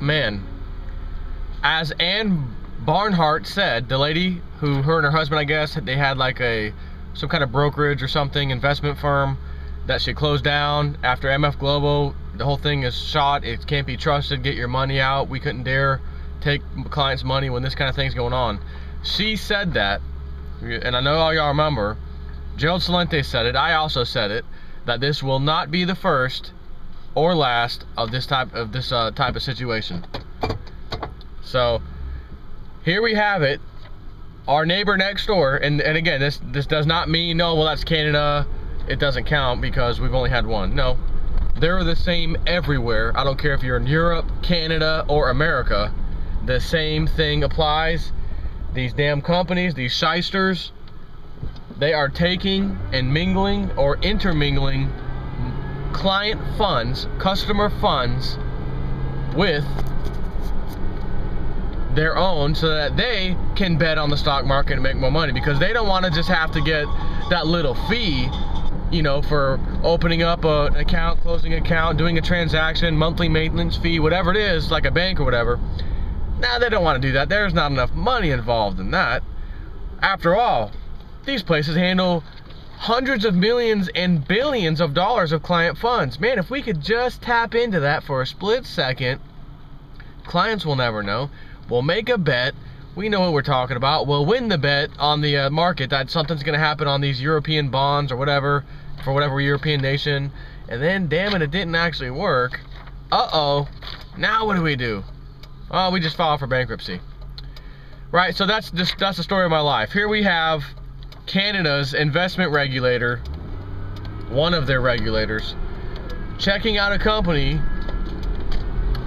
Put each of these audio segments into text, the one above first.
man, as Ann Barnhart said, the lady who, her and her husband, I guess, they had like some kind of brokerage or something, investment firm that she closed down after MF Global. The whole thing is shot. It can't be trusted. Get your money out. We couldn't dare take clients' money when this kind of thing's going on. She said that, and I know all y'all remember. Gerald Celente said it. I also said it, that this will not be the first or last of this type of situation. So here we have it. Our neighbor next door, and again, this does not mean, no, well, that's Canada, it doesn't count because we've only had one. No, they're the same everywhere. I don't care if you're in Europe, Canada, or America. The same thing applies. These damn companies, these shysters, they are taking and mingling or intermingling client funds, customer funds, with their own, so that they can bet on the stock market and make more money, because they don't want to just have to get that little fee, you know, for opening up an account, closing an account, doing a transaction, monthly maintenance fee, whatever it is, like a bank or whatever. Now they don't want to do that. There's not enough money involved in that. After all, these places handle hundreds of millions and billions of dollars of client funds. Man, if we could just tap into that for a split second, clients will never know. We'll make a bet. We know what we're talking about. We'll win the bet on the market that something's going to happen on these European bonds or whatever, for whatever European nation. And then, damn it didn't actually work. Uh-oh. Now what do? Oh, we just filed for bankruptcy. Right, so that's the story of my life. Here we have Canada's investment regulator, one of their regulators, checking out a company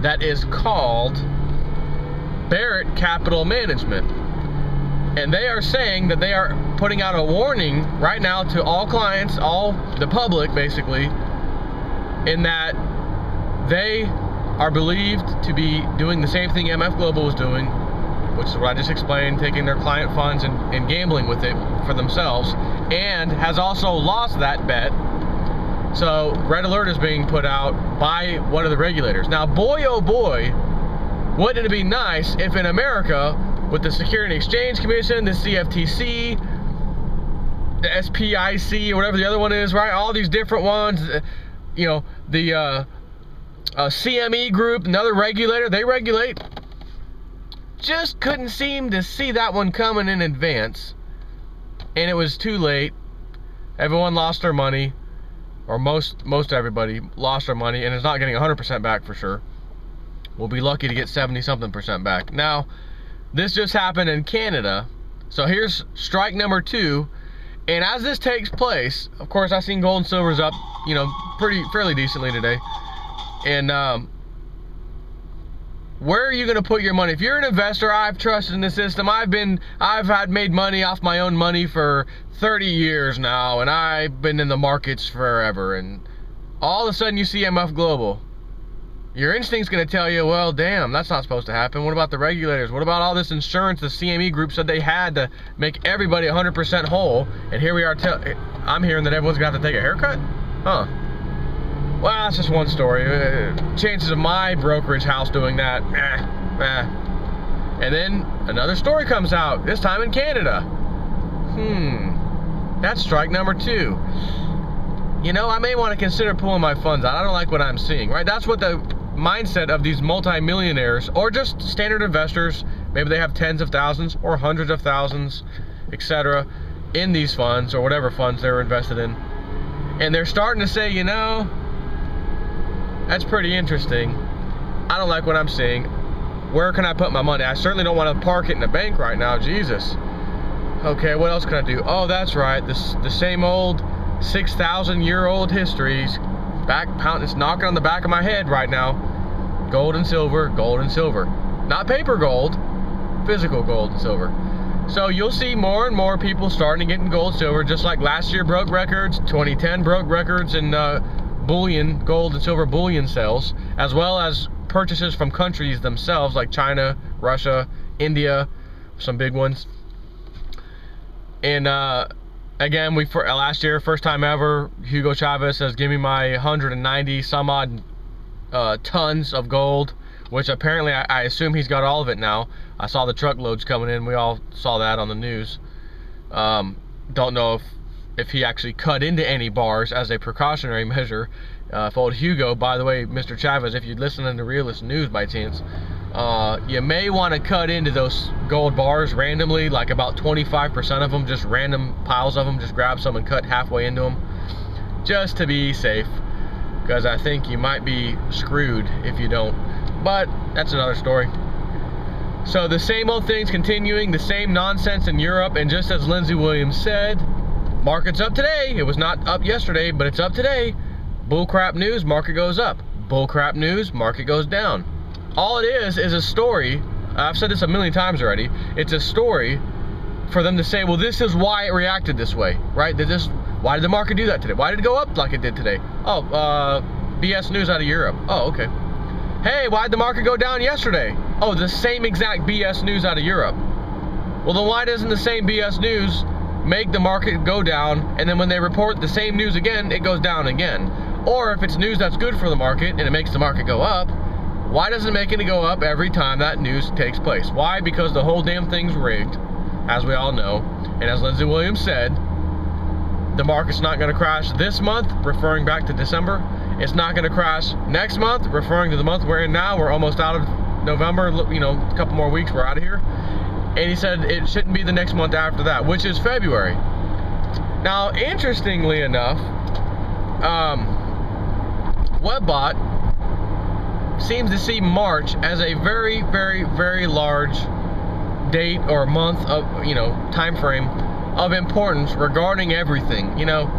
that is called Barrett Capital Management, and they are saying that they are putting out a warning right now to all clients, all the public basically, in that they are believed to be doing the same thing MF Global was doing, which is what I just explained, taking their client funds and gambling with it for themselves, and has also lost that bet. So red alert is being put out by one of the regulators. Now, boy oh boy, wouldn't it be nice if in America, with the Security and Exchange Commission, the CFTC, the SPIC, or whatever the other one is, right? All these different ones, you know, the CME group, another regulator, they regulate. Just couldn't seem to see that one coming in advance, and it was too late. Everyone lost their money, or most everybody lost their money, and is not getting 100% back for sure. We'll be lucky to get 70-something% back. Now, this just happened in Canada, so here's strike number 2. And as this takes place, of course, I've seen gold and silver's up, you know, fairly decently today. And where are you going to put your money? If you're an investor, I've trusted in the system. I've made money off my own money for 30 years now, and I've been in the markets forever. And all of a sudden, you see MF Global. Your instinct's going to tell you, well, damn, that's not supposed to happen. What about the regulators? What about all this insurance the CME group said they had to make everybody 100% whole? And here we are, I'm hearing that everyone's going to have to take a haircut? Huh. Well, that's just one story. Chances of my brokerage house doing that, And then another story comes out, this time in Canada. That's strike number 2. You know, I may want to consider pulling my funds out. I don't like what I'm seeing, right? That's what the mindset of these multi-millionaires, or just standard investors, maybe they have tens of thousands or hundreds of thousands, etc., in these funds, or whatever funds they're invested in. And they're starting to say, you know, that's pretty interesting. I don't like what I'm seeing. Where can I put my money? I certainly don't want to park it in a bank right now. Jesus. Okay, what else can I do? Oh, that's right. The same old 6,000-year-old history's back pounding. It's knocking on the back of my head right now. Gold and silver, gold and silver. Not paper gold, physical gold and silver. So you'll see more and more people starting to get in gold, silver, just like last year broke records, 2010 broke records in bullion, gold and silver bullion sales, as well as purchases from countries themselves like China, Russia, India, some big ones. And again, last year, first time ever, Hugo Chavez says, give me my 190 some odd tons of gold, which apparently I assume he's got all of it now. I saw the truckloads coming in. We all saw that on the news. Don't know if he actually cut into any bars as a precautionary measure. If old Hugo, by the way, Mr. Chavez, if you're listening to Realist News by chance, you may want to cut into those gold bars randomly, like about 25% of them, just random piles of them. Just grab some and cut halfway into them, just to be safe, because I think you might be screwed if you don't. But that's another story. So the same old things continuing, the same nonsense in Europe, and just as Lindsey Williams said, market's up today. It was not up yesterday, but it's up today. Bullcrap news, market goes up. Bullcrap news, market goes down. All it is a story. I've said this a million times already. It's a story for them to say, well, this is why it reacted this way, right? Why did the market do that today? Why did it go up like it did today? Oh, BS news out of Europe. Oh, okay. Hey, why did the market go down yesterday? Oh, the same exact BS news out of Europe. Well, then why doesn't the same BS news make the market go down, and then when they report the same news again, it goes down again? Or if it's news that's good for the market and it makes the market go up, why doesn't it make it go up every time that news takes place? Why? Because the whole damn thing's rigged, as we all know. And as Lindsey Williams said, the market's not going to crash this month, referring back to December. It's not going to crash next month, referring to the month we're in now. We're almost out of November, you know, a couple more weeks, we're out of here. And he said it shouldn't be the next month after that, which is February. Now, interestingly enough, Webbot seems to see March as a very, very, very large date or month of, you know, time frame of importance regarding everything. You know,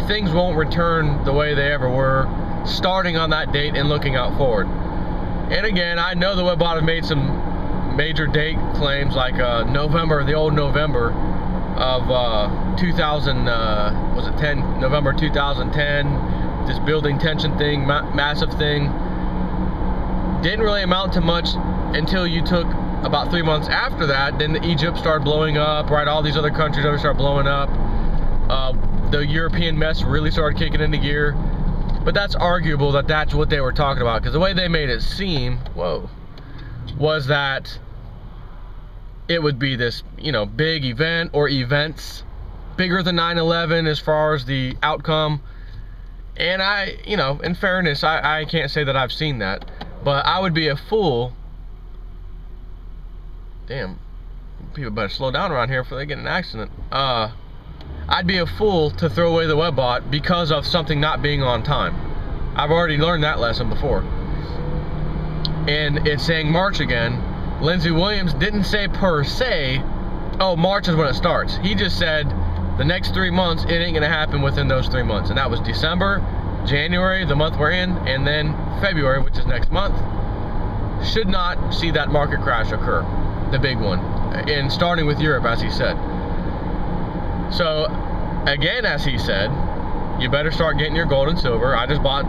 things won't return the way they ever were starting on that date and looking out forward. And again, I know the Webbot have made some major date claims, like November, the old November of 2000, was it 10? November 2010, this building tension thing, massive thing. Didn't really amount to much until you took about 3 months after that. Then Egypt started blowing up, right? All these other countries started blowing up. The European mess really started kicking into gear. But that's arguable that that's what they were talking about, because the way they made it seem, was that it would be this, you know, big event or events, bigger than 9/11 as far as the outcome. And I, you know, in fairness, I can't say that I've seen that, but I would be a fool. Damn, people better slow down around here before they get in an accident. I'd be a fool to throw away the Webbot because of something not being on time. I've already learned that lesson before. And it's saying March again. Lindsey Williams didn't say per se, oh, March is when it starts. He just said the next 3 months, it ain't gonna happen within those 3 months. And that was December, January, the month we're in, and then February, which is next month. Should not see that market crash occur, the big one. And starting with Europe, as he said. So, again, as he said, you better start getting your gold and silver. I just bought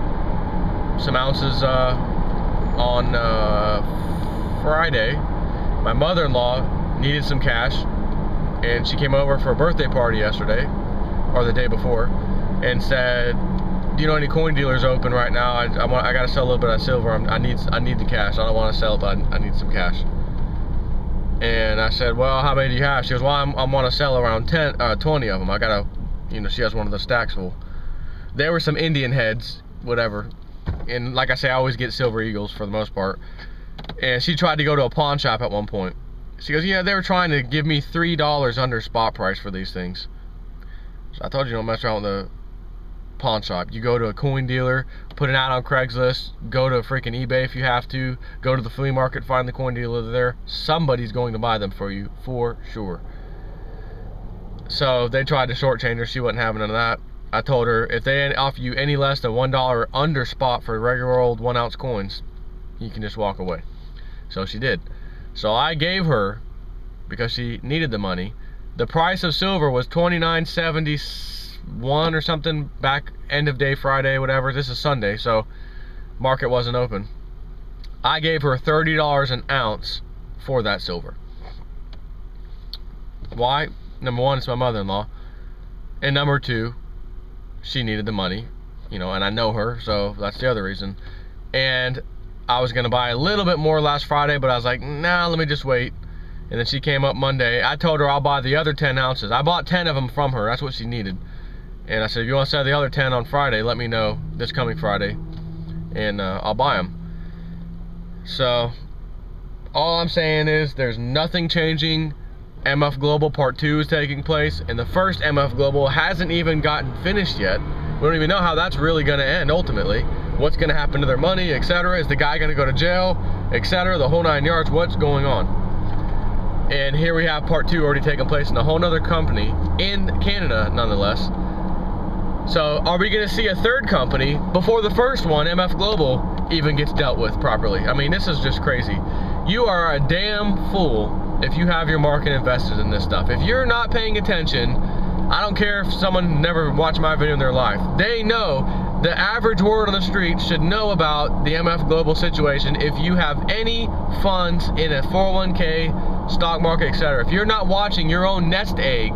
some ounces on Friday. My mother-in-law needed some cash, and she came over for a birthday party yesterday, or the day before, and said, do you know any coin dealers open right now? I got to sell a little bit of silver. I need the cash. I don't want to sell it, but I need some cash. And I said, well, how many do you have? She goes, well, I want to sell around 20 of them. I got to, you know, she has one of the stacks full. There were some Indian heads, whatever. And like I say, I always get silver eagles for the most part. And she tried to go to a pawn shop at one point. She goes, yeah, they were trying to give me $3 under spot price for these things. So I told you, don't mess around with the pawn shop. You go to a coin dealer, put it out on Craigslist, go to freaking eBay if you have to, go to the flea market, find the coin dealer there. Somebody's going to buy them for you, for sure. So they tried to shortchange her. She wasn't having none of that. I told her, if they offer you any less than $1 under spot for regular old 1 ounce coins, you can just walk away. So she did. So I gave her, because she needed the money, the price of silver was $29.71 or something back end of day Friday, whatever. This is Sunday, so market wasn't open. I gave her $30 an ounce for that silver. Why? Number one, it's my mother-in-law, and number two, she needed the money, you know, and I know her, so that's the other reason. And I was gonna buy a little bit more last Friday, but I was like, nah, let me just wait. And then she came up Monday. I told her I'll buy the other 10 ounces. I bought 10 of them from her. That's what she needed. And I said, if you want to sell the other 10 on Friday, let me know this coming Friday, and I'll buy them. So all I'm saying is there's nothing changing. MF Global Part 2 is taking place, and the first MF Global hasn't even gotten finished yet. We don't even know how that's really going to end ultimately. What's going to happen to their money, etc. Is the guy going to go to jail, etc. The whole 9 yards. What's going on? And here we have Part 2 already taking place in a whole nother company in Canada, nonetheless. So are we going to see a third company before the first one, MF Global, even gets dealt with properly? I mean, this is just crazy. You are a damn fool if you have your market invested in this stuff. If you're not paying attention, I don't care if someone never watched my video in their life. They know, the average word on the street should know about the MF Global situation. If you have any funds in a 401k, stock market, etc. If you're not watching your own nest egg,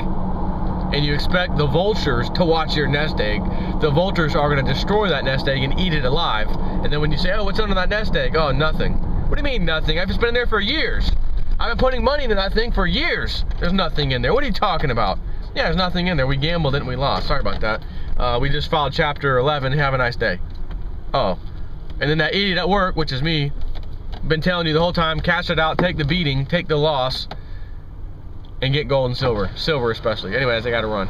and you expect the vultures to watch your nest egg, the vultures are going to destroy that nest egg and eat it alive. And then when you say, oh, what's under that nest egg? Oh, nothing. What do you mean nothing? I've just been in there for years. I've been putting money into that thing for years. There's nothing in there. What are you talking about? Yeah, there's nothing in there. We gambled it and we lost. Sorry about that. We just filed Chapter 11. Have a nice day. Oh. And then that idiot at work, which is me, been telling you the whole time, cash it out, take the beating, take the loss, and get gold and silver. Silver especially. Anyways, I gotta run.